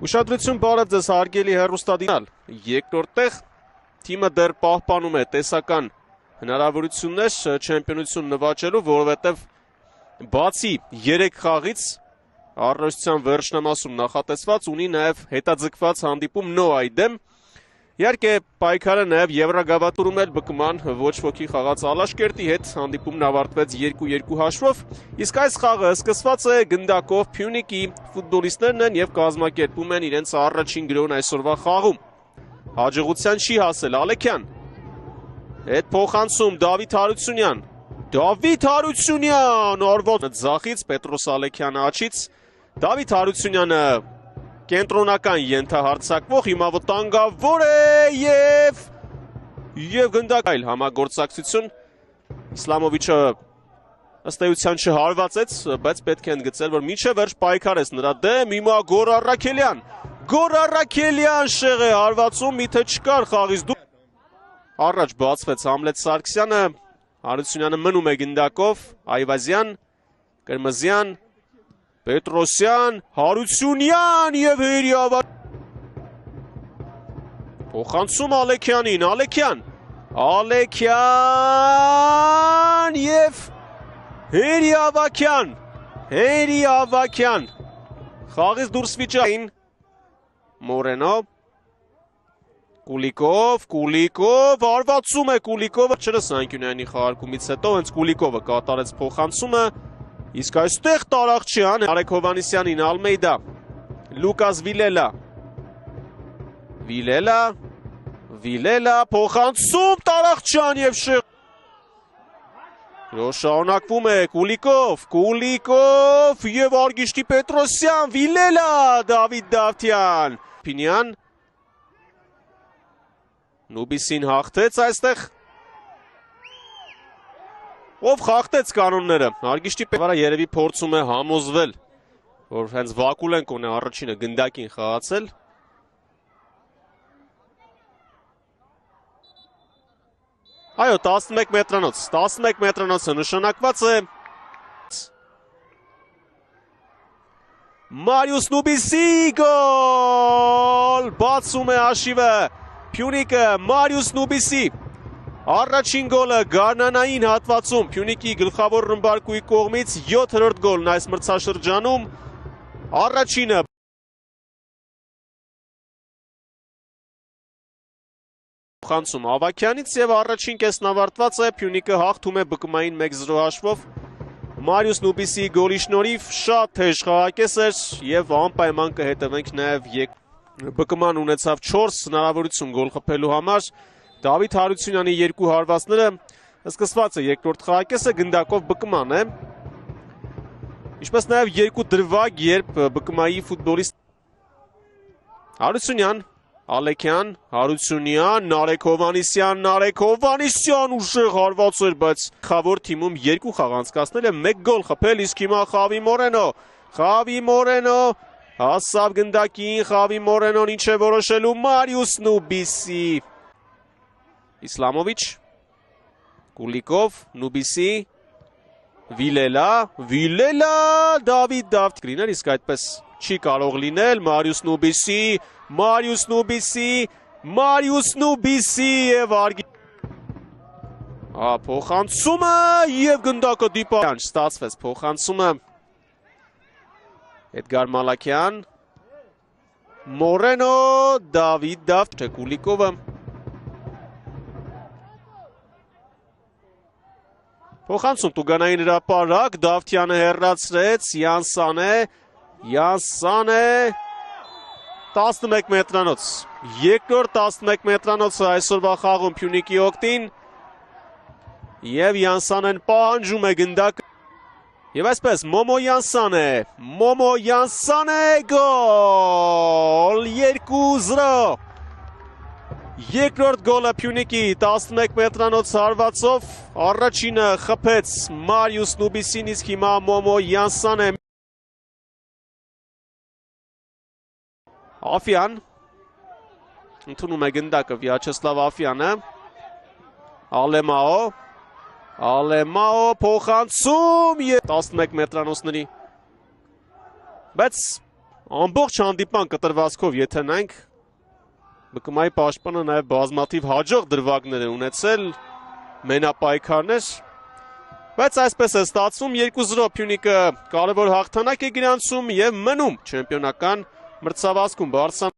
Ուշադրություն բարև ձեզ հարգելի հեռուստադիտողներ, երկրորդ տեղ թիմը դեռ պահպանում է տեսական հնարավորություններ չեմպիոնություն նվաճելու, որովհետև բացի 3 խաղից առնչության վերջնամասում նախատեսված ունի նաև հետաձգված հանդիպում Նոայի դեմ։ Իհարկե պայքարը նաև Եվրագավաթուրում էլ բկման ոչ ոքի խաղաց Ալաշկերտի հետ հանդիպումն ավարտվեց 2-2 հաշվով, իսկ այս խաղը սկսված է գնդակով Փյունիկի ֆուտբոլիստներն են եւ կազմակերպում են իրենց առաջին գրոն այսօրվա խաղում։ Հաջողության չի հասել Ալեքյան։ Հետ փոխանցում Դավիթ Հարությունյան։ Դավիթ Հարությունյան արված ձախից Պետրոս Ալեքյանը աչից։ Դավիթ Հարությունյանը կենտրոնական ենթահարձակվող հիմա վտանգավոր է եւ գնդակայլ համագործակցություն Իսլամովիչը ըստ էության չհարվածեց, բայց պետք է ընդգծել, որ մինչև վերջ պայքարեց նրա դեմ, հիմա Գոր Առաքելյան շեղ է հարվածում, միթե չկար խաղից դու առաջ բացվեց Համլետ Սարգսյանը, Հարությունյանը մնում է գնդակով, Այվազյան, Կրմզյան, Պետրոսյան, Հարությունյան եւ հերիավար փոխանցում Ալեքյանին, Ալեքյան եւ Հերիավակյան խաղից դուրս վիճային Մորենո Կուլիկով արվածում է Կուլիկովը չրս անկյունյանի խաղարկումից հետո հենց Կուլիկովը կատարեց փոխանցումը. Իսկ այստեղ տարախչյան Արեգ Հովհաննիսյանին Ալմեյդա, Լուկաս Վիլելա, փոխանցում տարախչյան եւ շեղ։ Շարունակվում է Կուլիկով եւ Արգիշտի Պետրոսյան, Վիլելա, Դավիթ Դավթյան, Փինյան, Նուբիսին հաղթեց այստեղ։ Ով խախտեց կանոնները, Արգիշտի Պետրոսյանը երևի փորձում է համոզվել, որ հենց Վակուլենկոն է առաջինը գնդակին խաղացել։ Այո, 11 մետրանոցը նշանակված է Մարիուս Նուբիսի գոլ, բացում է հաշիվը Փյունիկը, Մարիուս Նուբիսի առաջին գոլը գարնանային հատվածում Փյունիկի գլխավոր ռմբարկուի կողմից 7-րդ գոլն այս մրցաշրջանում, առաջինը փոխանցում Ավակյանից եւ առաջին կեսն ավարտված է, Փյունիկը հաղթում է բկմային 1-0 հաշվով։ Մարիուս Նուբիսի գոլի շնորհիվ շատ թեժ խաղակես էր եւ անպայման կհետևենք նաեւ բկման ունեցավ 4 հնարավորություն գոլ խփելու համար։ Դավիթ Հարությունյանի 2 հարվածները սկսված է երկրորդ խաղակեսը գնդակով բկման է։ Ինչպես նաեւ 2 դրվագ, երբ բկմայի ֆուտբոլիստ Հարությունյան, Ալեքյան, Հարությունյան, Արեգ Հովհաննիսյան ուժեղ հարված էր, բայց խավոր թիմում 2 խաղ անցկացնել է 1 գոլ խփել, իսկ հիմա Խավի Մորենո հասավ գնդակին, Խավի Մորենոն ինչ է որոշելու Մարիուս Նուբիսի Իսլամովիչ, Կուլիկով, Նուբիսի, Վիլելա, Դավիթ Դավթյան, իսկ այդպես չի կարող լինել, Մարիուս Նուբիսի եւ փոխանցումը եւ գնդակը դիպան ստացվեց փոխանցումը Էդգար Մալաքյան, Մորենո, Դավիթ Դավթյան, Կուլիկովը Փոխանցում Տուգանային հրապարակ, Դավթյանը հեռացրեց, Յանսան է, 11 մետրանոց, երկրորդ 11 մետրանոցը այսօրվա խաղում Փյունիկի օգտին եւ Յանսանեն պահանջում է գնդակ եւ այսպես Մոմո Յանսան է գոլ 2-0 Երկրորդ գոլը Փյունիկի 11 մետրանոց հարվածով առաջինը խփեց Մարիուս Նուբիսին, իսկ հիմա Մոմո Յանսան է Աֆյան ընդունում է գնդակը Վիաչեսլավ Աֆյանը Ալեմաո փոխանցում եւ 11 մետրանոցների բայց ամբողջ հանդիպան կտրվածքով եթե նայենք ԲԿՄ-ի պաշտպանը նաև բազմաթիվ հաջող դրվագներ է ունեցել, մենապայքարներ, բայց այսպես է ստացվում 2-0 Փյունիկը կարևոր հաղթանակ է գրանցում եւ մնում չեմպիոնական մրցավազքում Բարսան